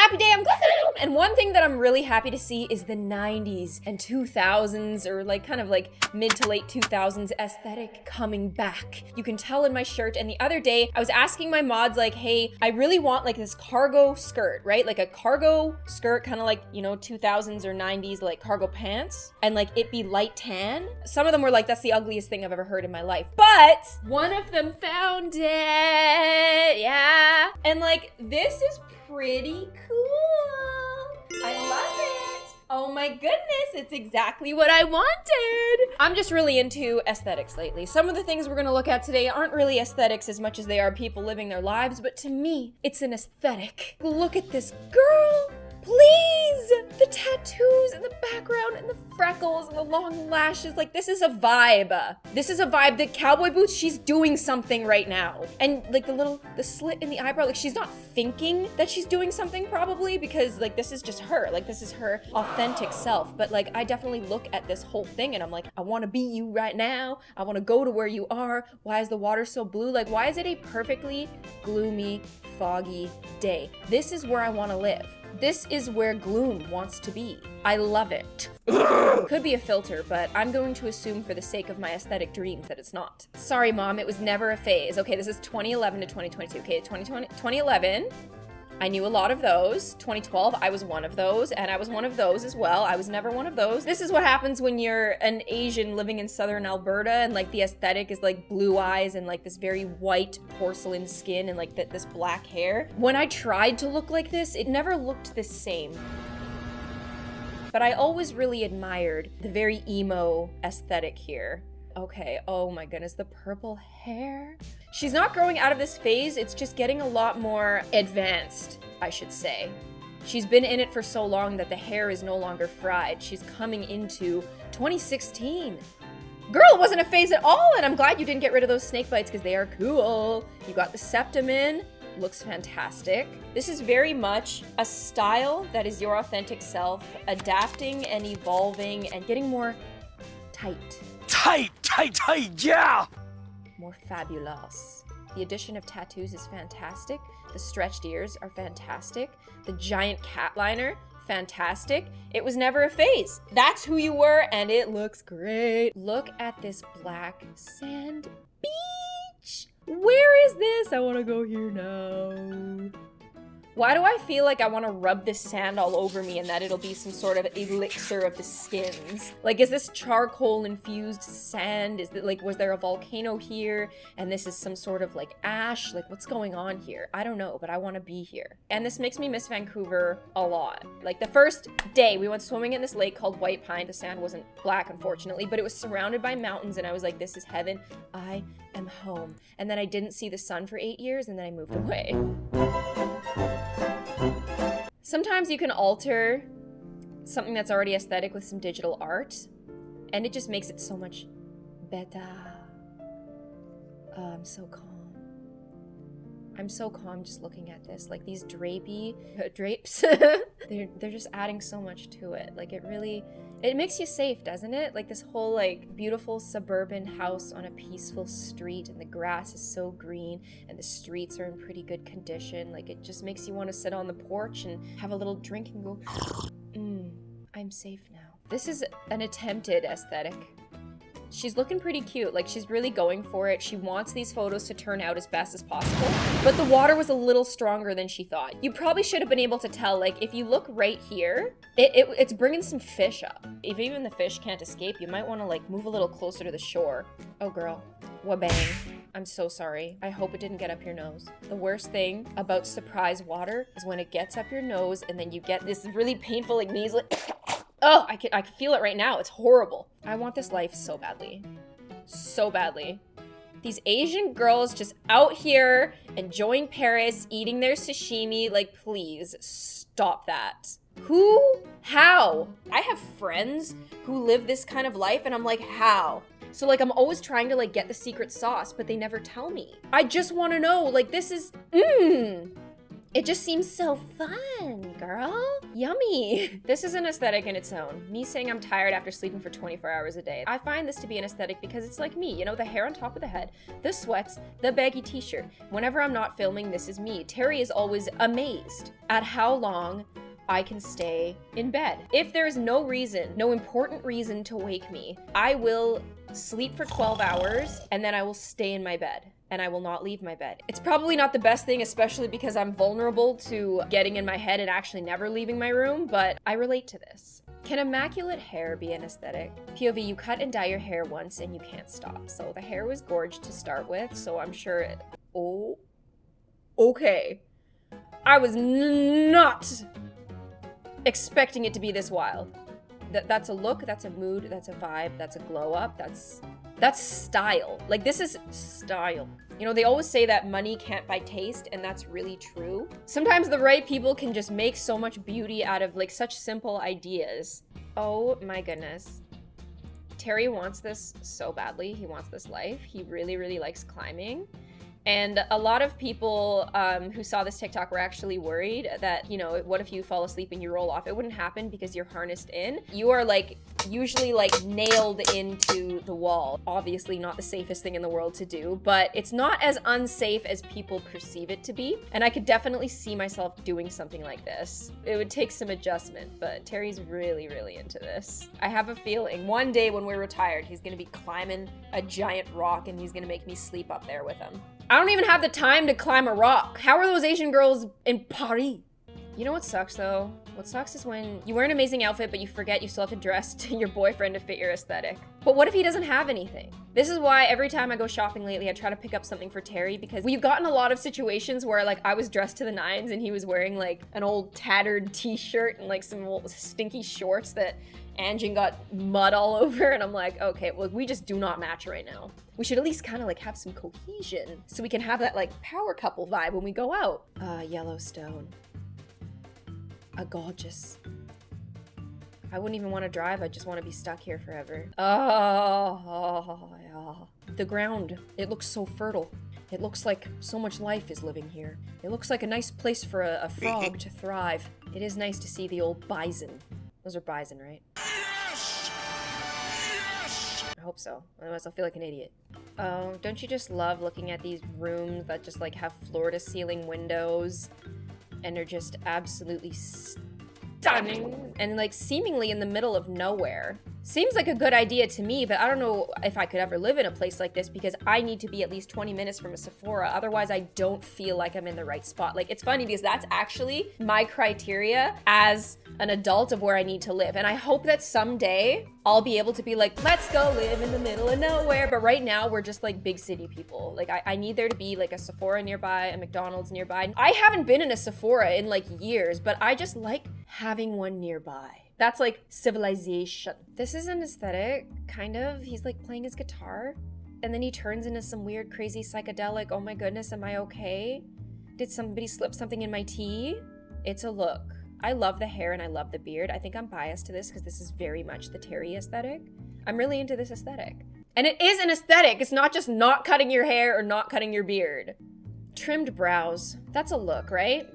happy day. I'm glad. And one thing that I'm really happy to see is the 90s and 2000s, or like kind of like mid to late 2000s aesthetic coming back. You can tell in my shirt. And the other day I was asking my mods like, hey, I really want like this cargo skirt, right? Like a cargo skirt, kind of like, you know, 2000s or 90s, like cargo pants, and like it be light tan. Some of them were like, that's the ugliest thing I've ever heard in my life. But one of them found it. Yeah. And like, this is pretty cool. I love it. Oh my goodness, it's exactly what I wanted. I'm just really into aesthetics lately. Some of the things we're gonna look at today aren't really aesthetics as much as they are people living their lives, but to me, it's an aesthetic. Look at this girl. Please! The tattoos in the background and the freckles and the long lashes. Like, this is a vibe. This is a vibe. The cowboy boots, she's doing something right now. And like the slit in the eyebrow, like she's not thinking that she's doing something probably, because like this is just her. Like this is her authentic self. But like I definitely look at this whole thing and I'm like, I want to be you right now. I want to go to where you are. Why is the water so blue? Like, why is it a perfectly gloomy, foggy day? This is where I want to live. This is where Gloom wants to be. I love it. Could be a filter, but I'm going to assume for the sake of my aesthetic dreams that it's not. Sorry, Mom, it was never a phase. Okay, this is 2011 to 2022. Okay, 2011, I knew a lot of those. 2012, I was one of those, and I was one of those as well. I was never one of those. This is what happens when you're an Asian living in southern Alberta, and like the aesthetic is like blue eyes and like this very white porcelain skin and like this black hair. When I tried to look like this, it never looked the same. But I always really admired the very emo aesthetic here. Okay, oh my goodness, the purple hair. She's not growing out of this phase, it's just getting a lot more advanced, I should say. She's been in it for so long that the hair is no longer fried. She's coming into 2016. Girl, it wasn't a phase at all, and I'm glad you didn't get rid of those snake bites because they are cool. You got the septum in, looks fantastic. This is very much a style that is your authentic self, adapting and evolving and getting more tight. Tight, yeah! More fabulous. The addition of tattoos is fantastic. The stretched ears are fantastic. The giant cat liner, fantastic. It was never a phase. That's who you were, and it looks great. Look at this black sand beach. Where is this? I want to go here now. Why do I feel like I want to rub this sand all over me and that it'll be some sort of elixir of the skins? Like, is this charcoal infused sand? Is it like, was there a volcano here and this is some sort of like ash? Like, what's going on here? I don't know, but I want to be here. And this makes me miss Vancouver a lot. Like the first day we went swimming in this lake called White Pine. The sand wasn't black, unfortunately, but it was surrounded by mountains and I was like, this is heaven. I am home. And then I didn't see the sun for 8 years and then I moved away. Sometimes you can alter something that's already aesthetic with some digital art, and it just makes it so much better. Oh, I'm so calm. I'm so calm just looking at this. Like these drapes, they're just adding so much to it. Like it makes you safe, doesn't it? Like this whole like beautiful suburban house on a peaceful street and the grass is so green and the streets are in pretty good condition. Like it just makes you want to sit on the porch and have a little drink and go, I'm safe now. This is an attempted aesthetic. She's looking pretty cute. Like she's really going for it. She wants these photos to turn out as best as possible, but the water was a little stronger than she thought. You probably should have been able to tell, like if you look right here, it's bringing some fish up. If even the fish can't escape, you might want to like move a little closer to the shore. Oh girl, wabang. I'm so sorry. I hope it didn't get up your nose. The worst thing about surprise water is when it gets up your nose and then you get this really painful like nasal. Oh, I can feel it right now. It's horrible. I want this life so badly. So badly. These Asian girls just out here enjoying Paris, eating their sashimi. Like, please stop that. Who? How? I have friends who live this kind of life and I'm like, how? So like, I'm always trying to like get the secret sauce, but they never tell me. I just want to know, like this is, It just seems so fun, girl. Yummy. This is an aesthetic in its own. Me saying I'm tired after sleeping for 24 hours a day. I find this to be an aesthetic because it's like me, you know, the hair on top of the head, the sweats, the baggy t-shirt. Whenever I'm not filming, this is me. Terry is always amazed at how long I can stay in bed. If there is no reason, no important reason to wake me, I will sleep for 12 hours and then I will stay in my bed. And I will not leave my bed. It's probably not the best thing, especially because I'm vulnerable to getting in my head and actually never leaving my room, but I relate to this. Can immaculate hair be an aesthetic? POV, you cut and dye your hair once and you can't stop. So the hair was gorgeous to start with, so I'm sure oh, okay. I was not expecting it to be this wild. That's a look, that's a mood, that's a vibe, that's a glow up, that's style. Like, this is style. You know, they always say that money can't buy taste, and that's really true. Sometimes the right people can just make so much beauty out of like such simple ideas. Oh my goodness. Terry wants this so badly. He wants this life. He really, really likes climbing. And a lot of people who saw this TikTok were actually worried that, you know, what if you fall asleep and you roll off? It wouldn't happen because you're harnessed in. You are like usually like nailed into the wall. Obviously not the safest thing in the world to do, but it's not as unsafe as people perceive it to be. And I could definitely see myself doing something like this. It would take some adjustment, but Terry's really, really into this. I have a feeling one day when we're retired, he's gonna be climbing a giant rock and he's gonna make me sleep up there with him. I don't even have the time to climb a rock. How are those Asian girls in Paris? You know what sucks though? What sucks is when you wear an amazing outfit, but you forget you still have to dress to your boyfriend to fit your aesthetic. But what if he doesn't have anything? This is why every time I go shopping lately, I try to pick up something for Terry, because we've gotten a lot of situations where like I was dressed to the nines and he was wearing like an old tattered t-shirt and like some old stinky shorts that Anjin got mud all over, and I'm like, okay, well, we just do not match right now. We should at least kind of like have some cohesion so we can have that like power couple vibe when we go out. Yellowstone. A gorgeous. I wouldn't even want to drive. I just want to be stuck here forever. Yeah. The ground, it looks so fertile. It looks like so much life is living here. It looks like a nice place for a frog to thrive. It is nice to see the old bison. Those are bison, right? Yes! Yes! I hope so. Otherwise I'll feel like an idiot. Oh, don't you just love looking at these rooms that just like have floor-to-ceiling windows and are just absolutely stunning and like seemingly in the middle of nowhere? Seems like a good idea to me, but I don't know if I could ever live in a place like this because I need to be at least 20 minutes from a Sephora. Otherwise, I don't feel like I'm in the right spot. Like, it's funny because that's actually my criteria as an adult of where I need to live. And I hope that someday I'll be able to be like, let's go live in the middle of nowhere. But right now, we're just like big city people. Like, I need there to be like a Sephora nearby, a McDonald's nearby. I haven't been in a Sephora in like years, but I just like having one nearby. That's like civilization. This is an aesthetic, kind of. He's like playing his guitar and then he turns into some weird, crazy psychedelic. Oh my goodness, am I okay? Did somebody slip something in my tea? It's a look. I love the hair and I love the beard. I think I'm biased to this because this is very much the Terry aesthetic. I'm really into this aesthetic. And it is an aesthetic. It's not just not cutting your hair or not cutting your beard. Trimmed brows. That's a look, right?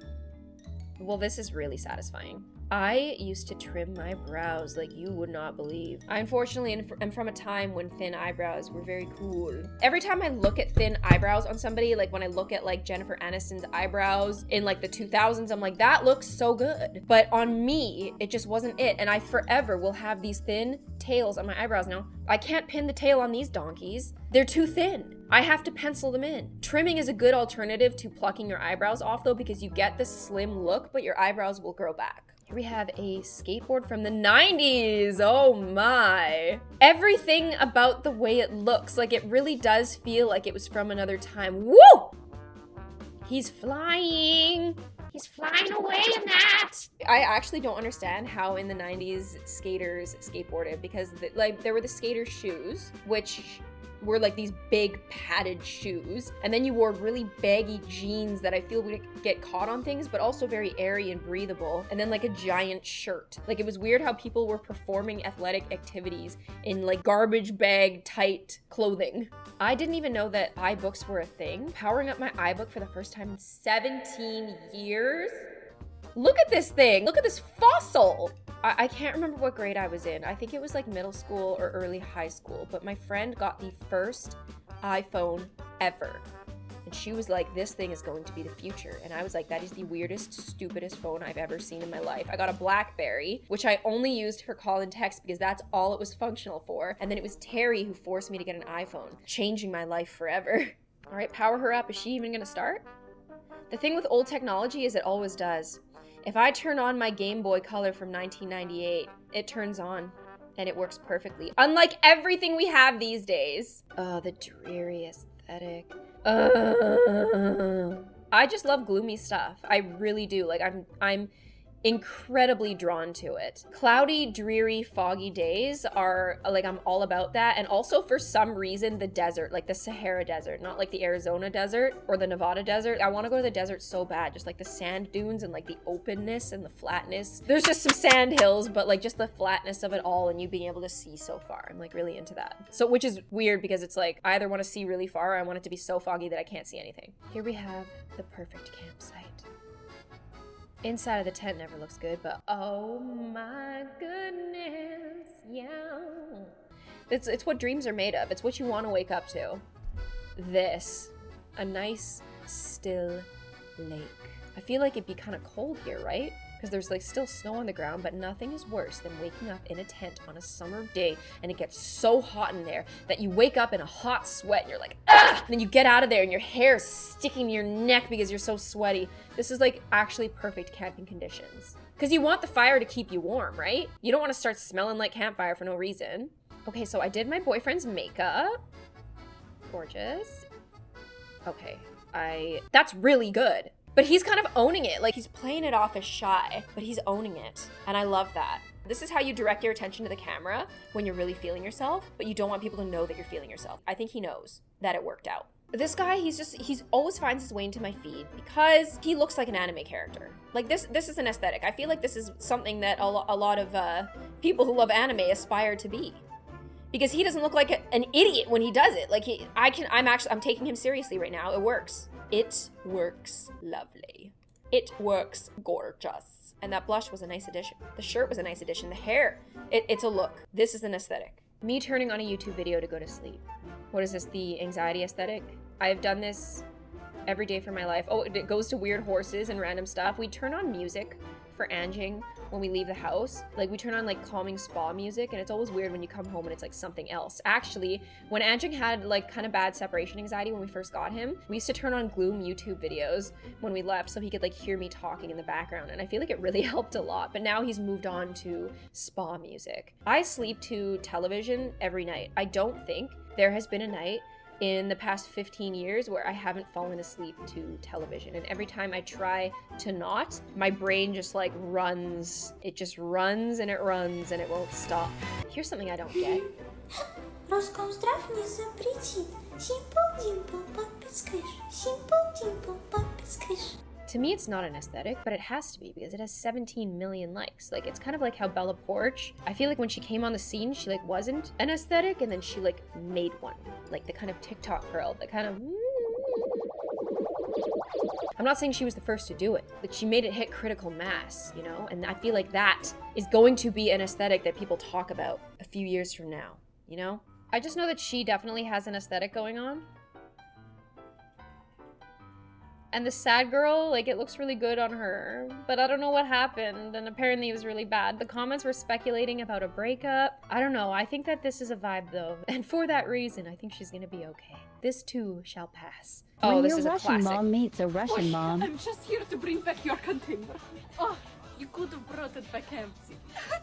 Well, this is really satisfying. I used to trim my brows like you would not believe. I unfortunately am from a time when thin eyebrows were very cool. Every time I look at thin eyebrows on somebody, like when I look at like Jennifer Aniston's eyebrows in like the 2000s, I'm like, that looks so good. But on me, it just wasn't it. And I forever will have these thin tails on my eyebrows now. I can't pin the tail on these donkeys. They're too thin. I have to pencil them in. Trimming is a good alternative to plucking your eyebrows off though, because you get this slim look, but your eyebrows will grow back. Here we have a skateboard from the 90s. Oh my. Everything about the way it looks, like it really does feel like it was from another time. Woo! He's flying. He's flying away in that. I actually don't understand how in the 90s skaters skateboarded, because like there were the skater shoes, which wore like these big padded shoes, and then you wore really baggy jeans that I feel would get caught on things, but also very airy and breathable, and then like a giant shirt. Like it was weird how people were performing athletic activities in like garbage bag tight clothing. I didn't even know that iBooks were a thing. Powering up my iBook for the first time in 17 years. Look at this thing. Look at this fossil. I can't remember what grade I was in. I think it was like middle school or early high school, but my friend got the first iPhone ever. And she was like, this thing is going to be the future. And I was like, that is the weirdest, stupidest phone I've ever seen in my life. I got a BlackBerry, which I only used for call and text because that's all it was functional for. And then it was Terry who forced me to get an iPhone, changing my life forever. All right, power her up. Is she even gonna start? The thing with old technology is it always does. If I turn on my Game Boy Color from 1998, it turns on and it works perfectly. Unlike everything we have these days. Oh, the dreary aesthetic. I just love gloomy stuff. I really do. Like I'm incredibly drawn to it. Cloudy, dreary, foggy days are like, I'm all about that. And also for some reason, the desert, like the Sahara Desert, not like the Arizona desert or the Nevada desert. I want to go to the desert so bad, just like the sand dunes and like the openness and the flatness. There's just some sand hills, but like just the flatness of it all and you being able to see so far. I'm like really into that. So, which is weird because it's like, I either want to see really far or I want it to be so foggy that I can't see anything. Here we have the perfect campsite. Inside of the tent never looks good, but oh my goodness, yeah. It's what dreams are made of. It's what you want to wake up to. This, a nice, still lake. I feel like it'd be kind of cold here, right? Because there's like still snow on the ground, but nothing is worse than waking up in a tent on a summer day and it gets so hot in there that you wake up in a hot sweat and you're like, ah! And then you get out of there and your hair is sticking to your neck because you're so sweaty. This is like actually perfect camping conditions. Because you want the fire to keep you warm, right? You don't want to start smelling like campfire for no reason. Okay, so I did my boyfriend's makeup. Gorgeous. Okay, that's really good. But he's kind of owning it. Like he's playing it off as shy, but he's owning it. And I love that. This is how you direct your attention to the camera when you're really feeling yourself, but you don't want people to know that you're feeling yourself. I think he knows that it worked out. This guy, he's always finds his way into my feed because he looks like an anime character. Like this is an aesthetic. I feel like this is something that a lot of people who love anime aspire to be. Because he doesn't look like an idiot when he does it. Like I'm taking him seriously right now. It works. It works lovely. It works gorgeous. And that blush was a nice addition. The shirt was a nice addition. The hair, it's a look. This is an aesthetic. Me turning on a YouTube video to go to sleep. What is this, the anxiety aesthetic? I've done this every day for my life. Oh, it goes to weird horses and random stuff. We turn on music for Anjing when we leave the house. Like we turn on like calming spa music and it's always weird when you come home and it's like something else. Actually, when Anjing had like kind of bad separation anxiety when we first got him, we used to turn on Gloom YouTube videos when we left so he could like hear me talking in the background, and I feel like it really helped a lot. But now he's moved on to spa music. I sleep to television every night. I don't think there has been a night in the past 15 years where I haven't fallen asleep to television. And every time I try to not, my brain just like runs. It just runs and it runs and it won't stop. Here's something I don't get. Роскомздрав не запретит. Simple-dimple, папец кыш. Simple-dimple, папец кыш. To me, it's not an aesthetic, but it has to be because it has 17 million likes. Like, it's kind of like how Bella Poarch, I feel like when she came on the scene, she like wasn't an aesthetic and then she like made one. Like the kind of TikTok girl, the kind of... I'm not saying she was the first to do it, but she made it hit critical mass, you know? And I feel like that is going to be an aesthetic that people talk about a few years from now, you know? I just know that she definitely has an aesthetic going on. And the sad girl, like, it looks really good on her, but I don't know what happened, and apparently it was really bad. The comments were speculating about a breakup. I don't know, I think that this is a vibe, though, and for that reason, I think she's gonna be okay. This too shall pass. Oh, when this your is a Russian classic. mom meets a Russian mom. I'm just here to bring back your container. Oh, you could have brought it back empty.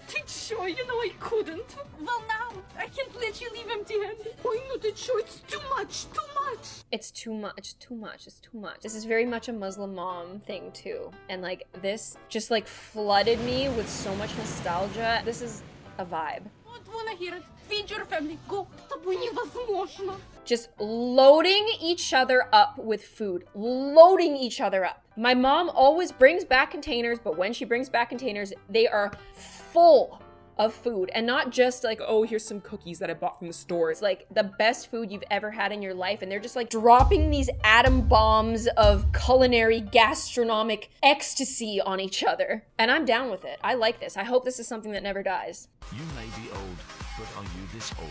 Ты чё? You know I couldn't. Well, now I can't let you leave empty-handed. Oh, no, ты чё? It's too much, too much. It's too much, too much, it's too much. This is very much a Muslim mom thing, too. And, like, this just, like, flooded me with so much nostalgia. This is a vibe. Oh, don't wanna hear it. Feed your family. Go. С тобой невозможно. Just loading each other up with food. Loading each other up. My mom always brings back containers, but when she brings back containers, they are full of food. And not just like, oh, here's some cookies that I bought from the store. It's like the best food you've ever had in your life. And they're just like dropping these atom bombs of culinary gastronomic ecstasy on each other. And I'm down with it. I like this. I hope this is something that never dies. You may be old, but are you this old?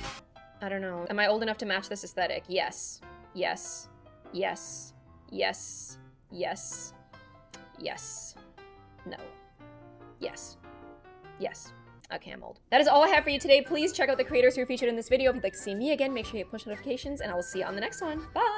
I don't know. Am I old enough to match this aesthetic? Yes. Yes. Yes. Yes. Yes. Yes. No. Yes. Yes. Okay, I'm old. That is all I have for you today. Please check out the creators who are featured in this video. If you'd like to see me again, make sure you hit push notifications, and I will see you on the next one. Bye!